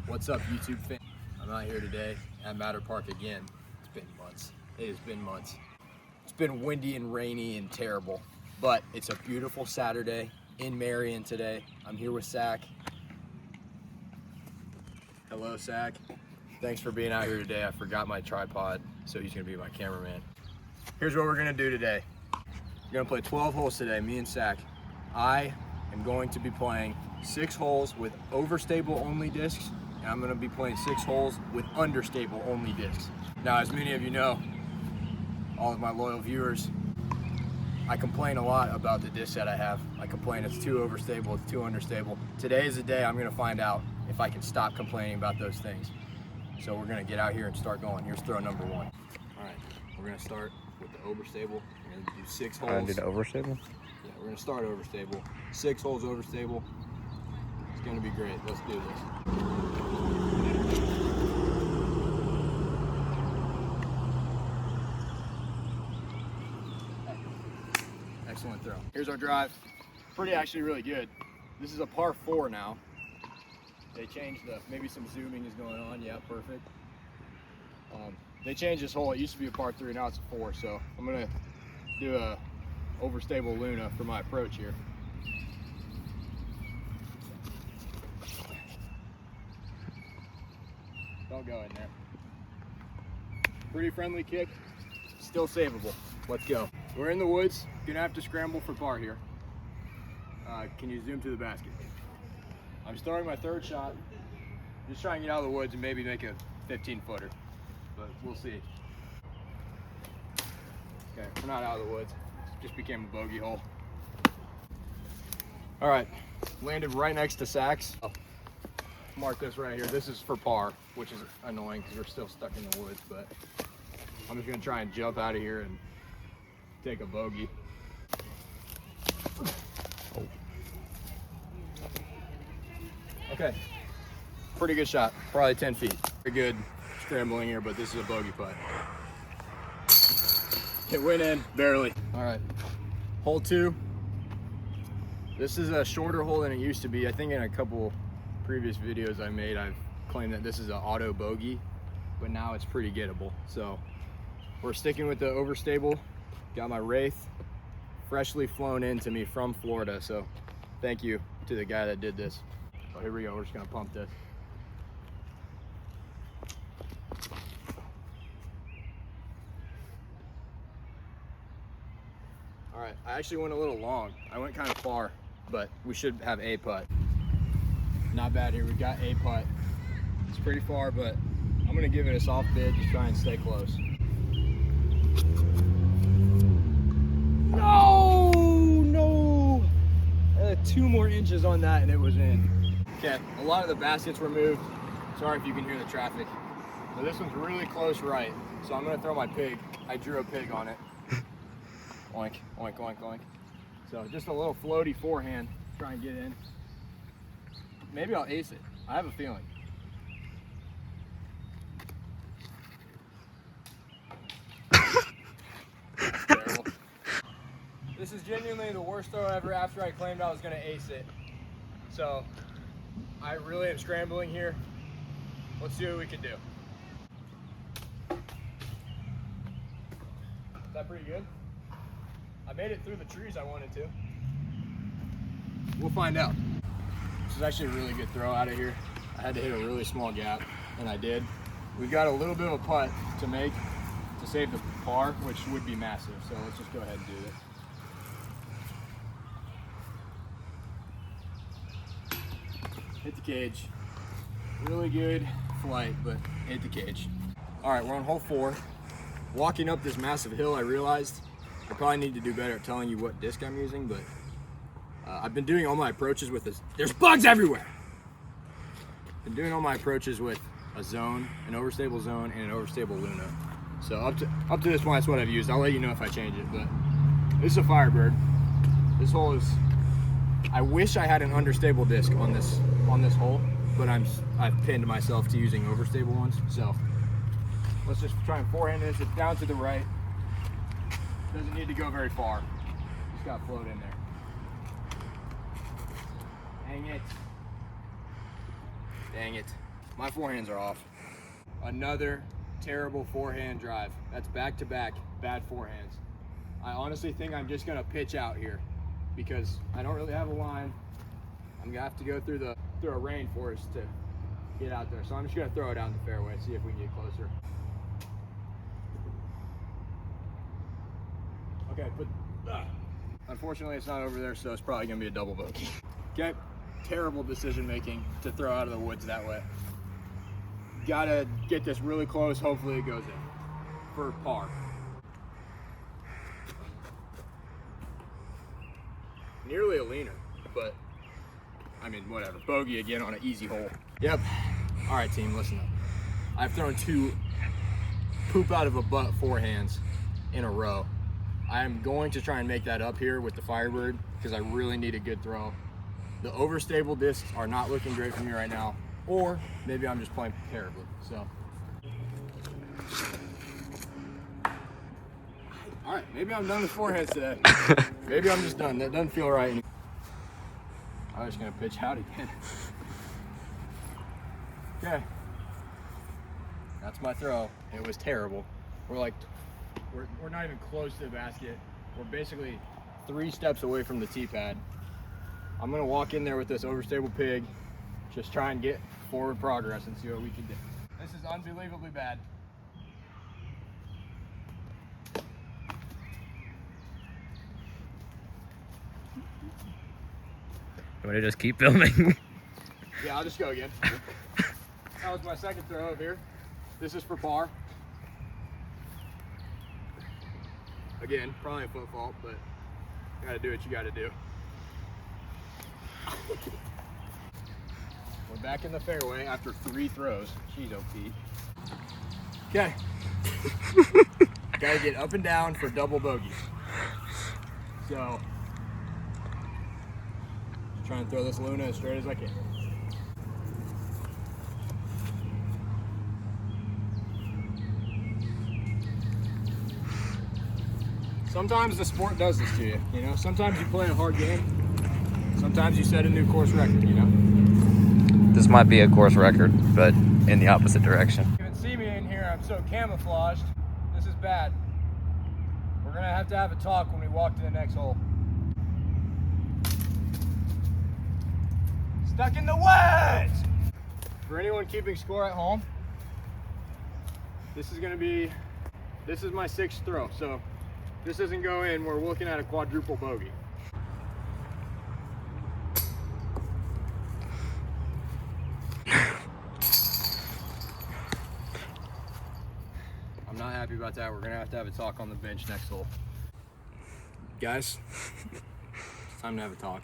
What's up, YouTube fam? I'm out here today at Matter Park again. It's been months. It has been months. It's been windy and rainy and terrible, but it's a beautiful Saturday in Marion today. I'm here with Sack. Hello, Sack. Thanks for being out here today. I forgot my tripod, so he's gonna be my cameraman. Here's what we're gonna do today. We're gonna play 12 holes today, me and Sack. I am going to be playing 6 holes with Overstable only discs, and I'm gonna be playing 6 holes with Understable only discs. Now, as many of you know, all of my loyal viewers, I complain a lot about the discs that I have. I complain it's too overstable, it's too understable. Today is the day I'm gonna find out if I can stop complaining about those things. So we're gonna get out here and start going. Here's throw number 1. All right, we're gonna start with the Overstable. We're gonna do 6 holes. Do the Overstable? Yeah, we're gonna start Overstable. 6 holes Overstable. It's gonna be great. Let's do this. Excellent throw. Here's our drive. Actually really good. This is a par 4 now. They changed maybe some zooming is going on. Yeah, perfect. They changed this hole. It used to be a par 3, now it's a 4. So I'm gonna do a Overstable Luna for my approach here. Don't go in there. Pretty friendly kick, still savable. Let's go. We're in the woods. Gonna have to scramble for par here. Can you zoom to the basket? I'm starting my 3rd shot. Just trying to get out of the woods and maybe make a 15-footer, but we'll see. Okay, we're not out of the woods. Just became a bogey hole. All right, landed right next to Sax. Oh, mark this right here. This is for par, which is annoying because we're still stuck in the woods, but I'm just gonna try and jump out of here and take a bogey. Okay, pretty good shot, probably 10 feet. Very good scrambling here, but this is a bogey putt. It went in, barely. All right, hole 2. This is a shorter hole than it used to be. I think in a couple previous videos I made, I've claimed that this is an auto bogey, but now it's pretty gettable. So we're sticking with the Overstable. Got my Wraith, freshly flown in to me from Florida. So thank you to the guy that did this. Oh, here we go, we're just gonna pump this. All right, I actually went a little long. I went kind of far, but we should have a putt. Not bad here, we got a putt. It's pretty far, but I'm gonna give it a soft bid, just try and stay close. No! 2 more inches on that and it was in. Okay, a lot of the baskets were moved. Sorry if you can hear the traffic. But this one's really close right, so I'm gonna throw my pig. I drew a pig on it. Oink, oink, oink, oink. So just a little floaty forehand, try and get in. Maybe I'll ace it. I have a feeling. Terrible. This is genuinely the worst throw ever after I claimed I was gonna ace it. So I really am scrambling here. Let's see what we can do. Is that pretty good? I made it through the trees I wanted to. We'll find out. This is actually a really good throw out of here. I had to hit a really small gap, and I did. We've got a little bit of a putt to make to save the par, which would be massive. So let's just go ahead and do this. Hit the cage. Really good flight, but hit the cage. All right, we're on hole 4. Walking up this massive hill, I realized I probably need to do better at telling you what disc I'm using, but I've been doing all my approaches with this. There's bugs everywhere! Been doing all my approaches with a zone, an Overstable zone, and an Overstable Luna. So up to this point, that's what I've used. I'll let you know if I change it, but this is a Firebird. This hole is, I wish I had an Understable disc on this hole, but I've pinned myself to using Overstable ones. So let's just try and forehand this. It's down to the right. Doesn't need to go very far. Just got to float in there. Dang it. Dang it. My forehands are off. Another terrible forehand drive. That's back-to-back bad forehands. I honestly think I'm just gonna pitch out here because I don't really have a line. I'm gonna have to go through a rainforest to get out there. So I'm just gonna throw it out in the fairway, see if we can get closer. Okay, unfortunately it's not over there, so it's probably gonna be a double bogey. Okay, terrible decision making to throw out of the woods that way. Gotta get this really close, hopefully it goes in for par. Nearly a leaner, but I mean, whatever. Bogey again on an easy hole. Yep. All right, team, listen up. I've thrown 2 poop out of a butt forehands in a row. I'm going to try and make that up here with the Firebird because I really need a good throw. The Overstable discs are not looking great for me right now, or maybe I'm just playing terribly. So, all right, maybe I'm done with forehands today. Maybe I'm just done. That doesn't feel right anymore. I'm just gonna pitch out again. Okay, that's my throw. It was terrible. We're not even close to the basket. We're basically 3 steps away from the tee pad. I'm gonna walk in there with this Overstable pig, just try and get forward progress and see what we can do. This is unbelievably bad. You want to just keep filming? Yeah, I'll just go again. That was my second throw up here. This is for par. Again, probably a foot fault, but you gotta do what you gotta do. We're back in the fairway after 3 throws. Jeez, oh Pete. Okay. Gotta get up and down for double bogey. So, try and throw this Luna as straight as I can. Sometimes the sport does this to you, you know? Sometimes you play a hard game. Sometimes you set a new course record, you know? This might be a course record, but in the opposite direction. You can see me in here, I'm so camouflaged. This is bad. We're gonna have to have a talk when we walk to the next hole. Stuck in the woods! For anyone keeping score at home, this is my 6th throw. So if this doesn't go in, we're looking at a quadruple bogey. I'm not happy about that. We're gonna have to have a talk on the bench next hole. Guys, it's time to have a talk.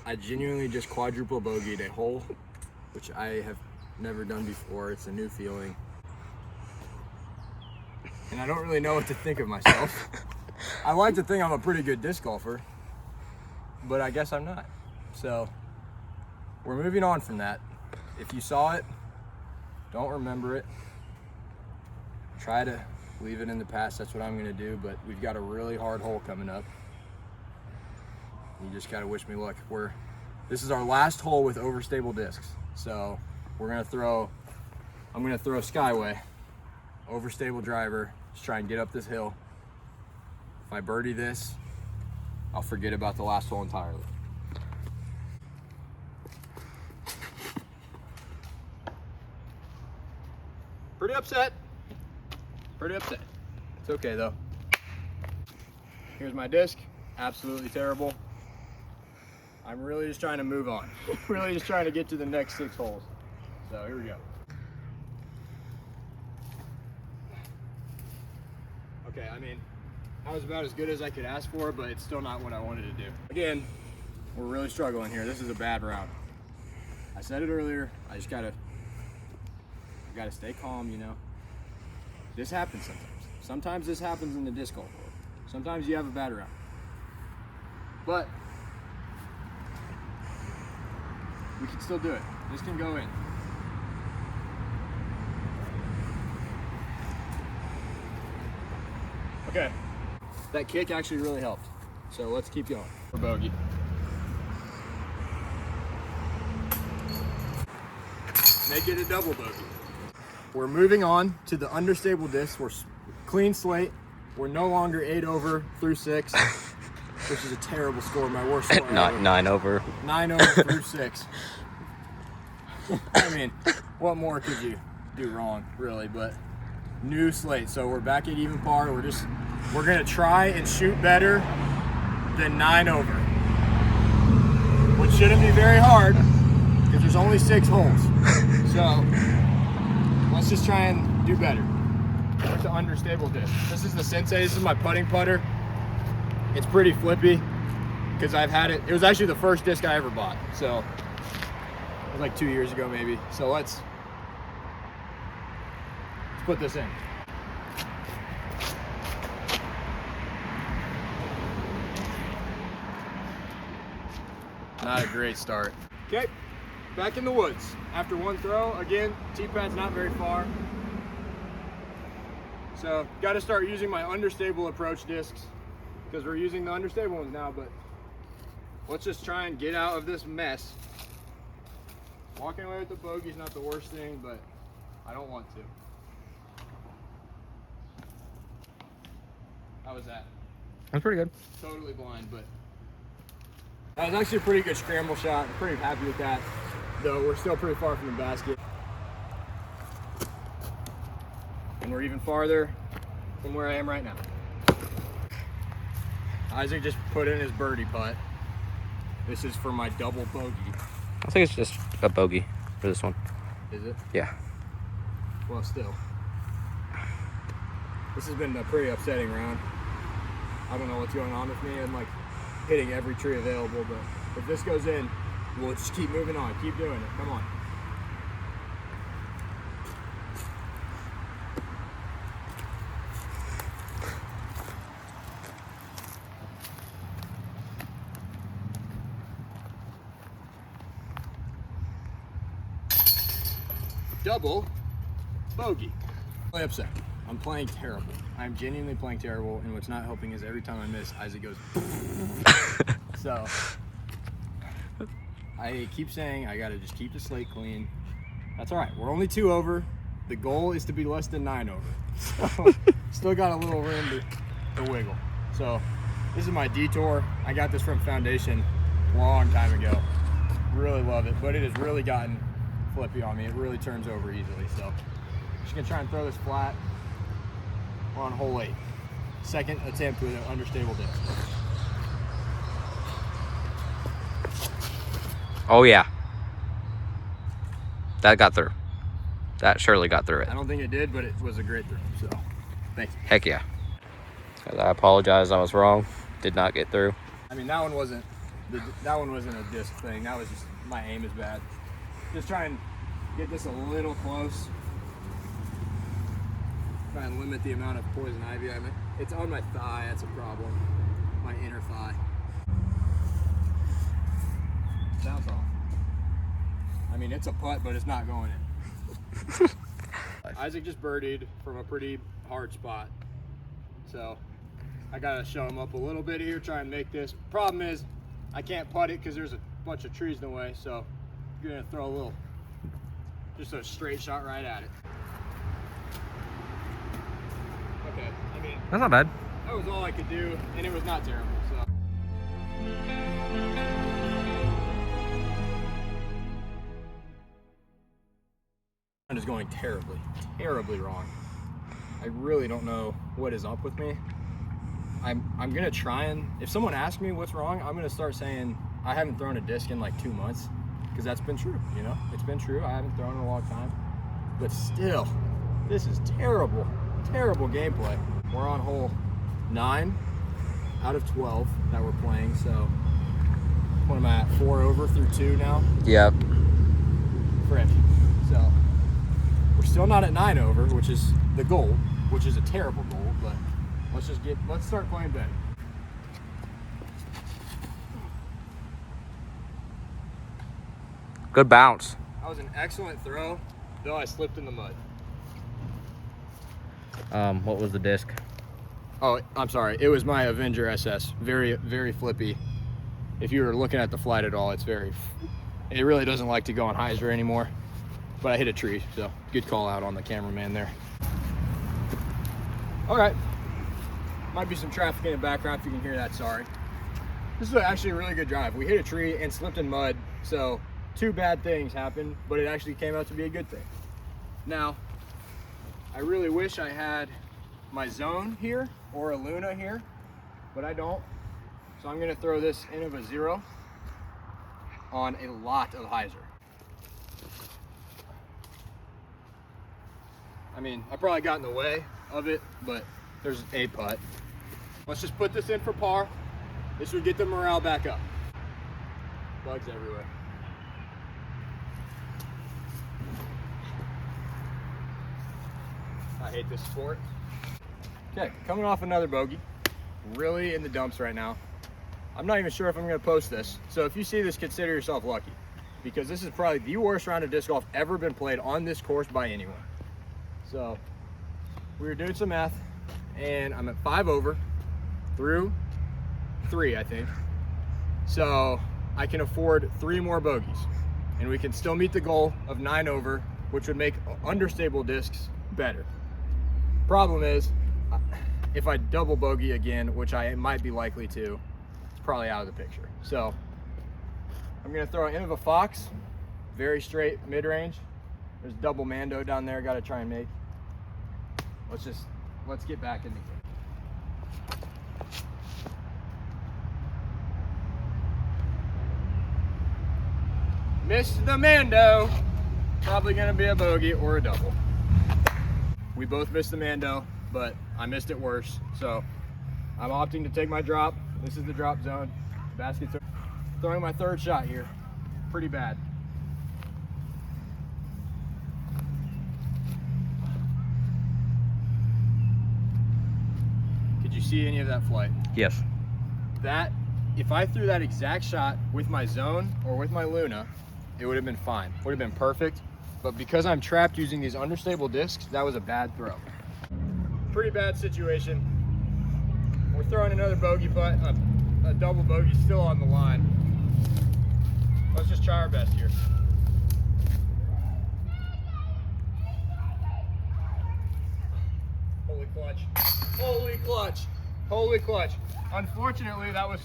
I genuinely just quadruple bogeyed a hole, which I have never done before. It's a new feeling. And I don't really know what to think of myself. I like to think I'm a pretty good disc golfer, but I guess I'm not. So we're moving on from that. If you saw it, don't remember it. Try to leave it in the past. That's what I'm gonna do, but we've got a really hard hole coming up. You just gotta wish me luck. This is our last hole with Overstable discs. So I'm gonna throw Skyway, Overstable driver, just try and get up this hill. If I birdie this, I'll forget about the last hole entirely. Pretty upset. It's okay though. Here's my disc, absolutely terrible. I'm really just trying to move on. Really just trying to get to the next 6 holes. So here we go. Okay, I mean, that was about as good as I could ask for, but it's still not what I wanted to do. Again, we're really struggling here. This is a bad round. I said it earlier, I gotta stay calm, you know. This happens sometimes. Sometimes this happens in the disc golf world. Sometimes you have a bad round. But we can still do it. This can go in. Okay. That kick actually really helped. So let's keep going for bogey. make it a double bogey. We're moving on to the understable disc. We're clean slate. We're no longer 8 over through 6, which is a terrible score. My worst score ever. 9 over. 9 over through 6. I mean, what more could you do wrong, really? But new slate. So we're back at even par. We're gonna try and shoot better than 9 over, which shouldn't be very hard because there's only 6 holes. So let's just try and do better. With the understable disc. This is the Sensei. This is my putting putter. It's pretty flippy because I've had it. It was actually the first disc I ever bought. So it was like 2 years ago maybe. So let's put this in. Not a great start. Okay, back in the woods. After one throw, again, tee pad's not very far. So, got to start using my understable approach discs because we're using the understable ones now, but let's just try and get out of this mess. Walking away with the bogey's not the worst thing, but I don't want to. How was that? That's pretty good. Totally blind, but that was actually a pretty good scramble shot. I'm pretty happy with that, though we're still pretty far from the basket. And we're even farther from where I am right now. Isaac just put in his birdie putt. This is for my double bogey. I think it's just a bogey for this one. Is it? Yeah. Well, still. This has been a pretty upsetting round. I don't know what's going on with me. I'm like hitting every tree available, but if this goes in, we'll just keep moving on. Keep doing it. Come on. Double bogey. Really upset. I'm playing terrible. I'm genuinely playing terrible, and what's not helping is every time I miss, Isaac goes. So I keep saying I gotta just keep the slate clean. That's all right. We're only 2 over. The goal is to be less than 9 over. So still got a little room to wiggle. So this is my detour. I got this from Foundation a long time ago. Really love it, but it has really gotten flippy on me. It really turns over easily. So just gonna try and throw this flat. We're on hole 8. Second attempt with an understable disc. Oh yeah. That got through. That surely got through it. I don't think it did, but it was a great throw. So thank you. Heck yeah. I apologize. I was wrong. Did not get through. I mean, that one wasn't a disc thing. That was just my aim is bad. Just try and get this a little close. Try and limit the amount of poison ivy. I mean, it's on my thigh. That's a problem. My inner thigh. Sounds off. I mean, it's a putt, but it's not going in. Isaac just birdied from a pretty hard spot. So I gotta show him up a little bit here, try and make this. Problem is, I can't putt it because there's a bunch of trees in the way. So I'm gonna throw just a straight shot right at it. Okay, I mean, That's not bad. that was all I could do, and it was not terrible. So. Is going terribly wrong. I really don't know what is up with me. I'm gonna try and, if someone asks me what's wrong, I'm gonna start saying I haven't thrown a disc in like 2 months, because that's been true, you know? It's been true. I haven't thrown in a long time. But still, this is terrible gameplay. We're on hole 9 out of 12 that we're playing, so what am I at, 4 over through 2 now? Yep. Frick. So we're still not at 9 over, which is the goal, which is a terrible goal, but let's start playing better. Good bounce. That was an excellent throw, though I slipped in the mud. What was the disc? Oh, I'm sorry. It was my Avenger SS. Very, very flippy. If you were looking at the flight at all, it really doesn't like to go on hyzer anymore. but I hit a tree, so good call out on the cameraman there. All right, might be some traffic in the background if you can hear that, sorry. This is actually a really good drive. We hit a tree and slipped in mud, so 2 bad things happened, but it actually came out to be a good thing. Now, I really wish I had my zone here or a Luna here, but I don't. So I'm gonna throw this in of a 0 on a lot of hyzer. I mean, I probably got in the way of it, but there's a putt. Let's just put this in for par. This would get the morale back up. Bugs everywhere. I hate this sport. Okay, coming off another bogey. Really in the dumps right now. I'm not even sure if I'm gonna post this. So if you see this, consider yourself lucky, because this is probably the worst round of disc golf ever been played on this course by anyone. So we were doing some math and I'm at 5 over through 3, I think. So I can afford 3 more bogeys and we can still meet the goal of 9 over, which would make understable discs better. Problem is, if I double bogey again, which I might be likely to, it's probably out of the picture. So I'm gonna throw in of a fox, very straight mid-range. There's double Mando down there, gotta try and make. Let's get back in the game. Missed the Mando. Probably gonna be a bogey or a double. We both missed the Mando, but I missed it worse. So I'm opting to take my drop. This is the drop zone. Basket's throwing my 3rd shot here. Pretty bad. Could you see any of that flight? Yes. That, if I threw that exact shot with my zone or with my Luna, it would have been fine. Would have been perfect. But because I'm trapped using these understable discs, that was a bad throw. Pretty bad situation. We're throwing another bogey putt, a double bogey still on the line. Let's just try our best here. Holy clutch. Holy clutch. Holy clutch. Unfortunately, that was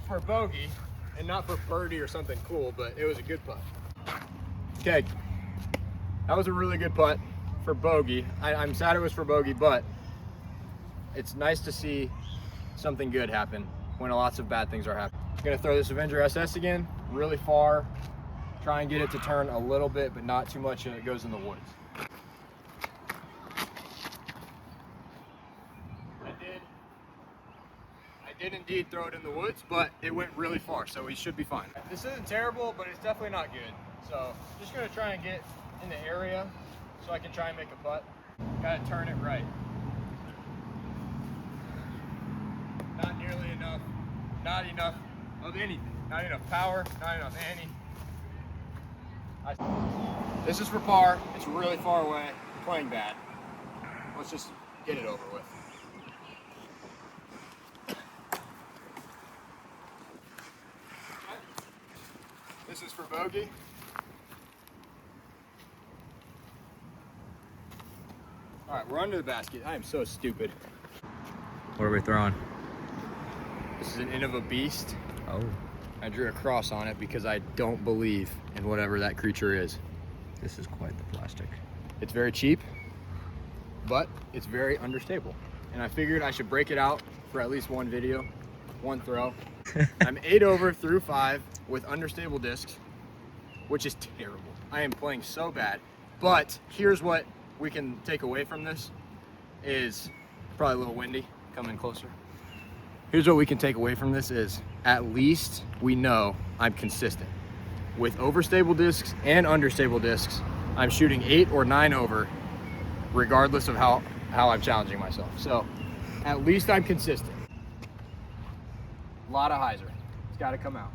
for bogey and not for birdie or something cool, but it was a good putt. Okay, that was a really good putt for bogey. I'm sad it was for bogey, but it's nice to see something good happen when lots of bad things are happening. I'm gonna throw this Avenger SS again, really far. Try and get it to turn a little bit, but not too much, and it goes in the woods. I did indeed throw it in the woods, but it went really far, so we should be fine. This isn't terrible, but it's definitely not good. So just gonna try and get in the area so I can try and make a putt. Gotta turn it right. Not nearly enough, not enough of anything. Not enough power, not enough any. This is for par. It's really far away. I'm playing bad. Let's just get it over with. This is for bogey. All right, we're under the basket. I am so stupid. What are we throwing? This is an in of a beast. Oh. I drew a cross on it because I don't believe in whatever that creature is. This is quite the plastic. It's very cheap, but it's very understable. And I figured I should break it out for at least one video, one throw. I'm 8 over through 5 with understable discs, which is terrible. I am playing so bad. But here's what we can take away from this is probably a little windy, coming closer. Here's what we can take away from this is at least we know I'm consistent. With overstable discs and understable discs, I'm shooting 8 or 9 over regardless of how I'm challenging myself. So at least I'm consistent. A lot of hyzer. It's got to come out.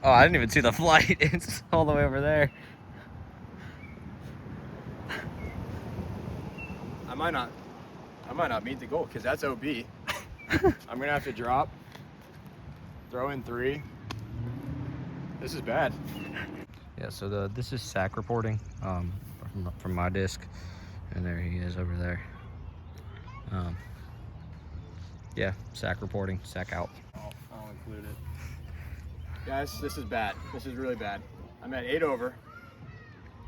Oh, I didn't even see the flight. It's all the way over there. I might not meet the goal because that's OB. I'm gonna have to drop, throw in 3. This is bad. Yeah, so this is sack reporting from my disc, and there he is over there. Yeah, sack reporting, sack out. I'll include it. Guys, this is bad. This is really bad. I'm at 8 over.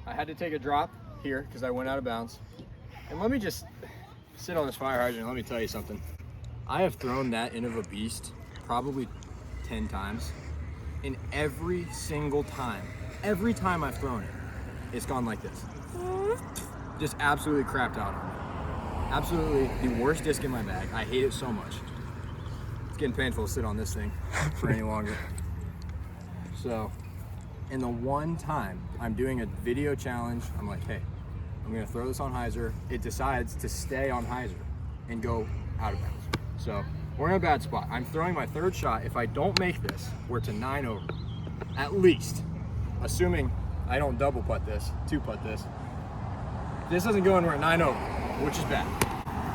I had to take a drop here because I went out of bounds. And let me just sit on this fire hydrant and let me tell you something. I have thrown that in of a beast probably 10 times. And every single time I've thrown it, it's gone like this. Just absolutely crapped out on me. Absolutely the worst disc in my bag. I hate it so much. It's getting painful to sit on this thing for any longer. So, and the one time I'm doing a video challenge, I'm like, hey, I'm gonna throw this on hyzer. It decides to stay on hyzer and go out of bounds. So we're in a bad spot. I'm throwing my 3rd shot. If I don't make this, we're to 9 over, at least. Assuming I don't double putt this, 2 putt this. If this doesn't go in, we're at 9 over, which is bad.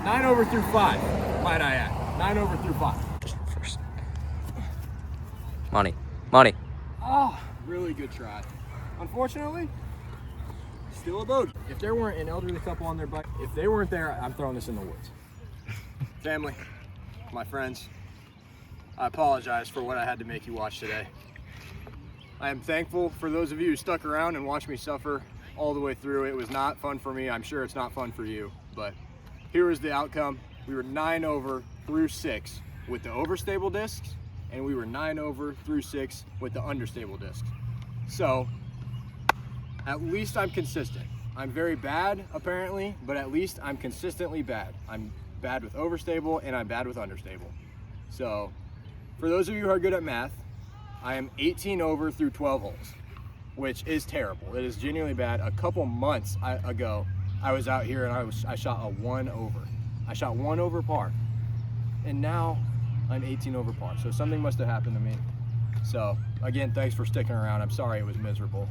9 over through 5, might I add. 9 over through 5. First. Money. Oh, really good try. Unfortunately, still a bogey. If there weren't an elderly couple on their bike, if they weren't there, I'm throwing this in the woods. Family, my friends, I apologize for what I had to make you watch today. I am thankful for those of you who stuck around and watched me suffer all the way through. It was not fun for me. I'm sure it's not fun for you, but here is the outcome. We were 9 over through 6 with the overstable discs, and we were 9 over through 6 with the understable discs. So at least I'm consistent. I'm very bad apparently, but at least I'm consistently bad. I'm bad with overstable and I'm bad with understable. So for those of you who are good at math, I am 18 over through 12 holes, which is terrible. It is genuinely bad. A couple months ago, I was out here and I shot a 1 over. I shot 1 over par, and now I'm 18 over par. So something must have happened to me. So again, thanks for sticking around. I'm sorry it was miserable.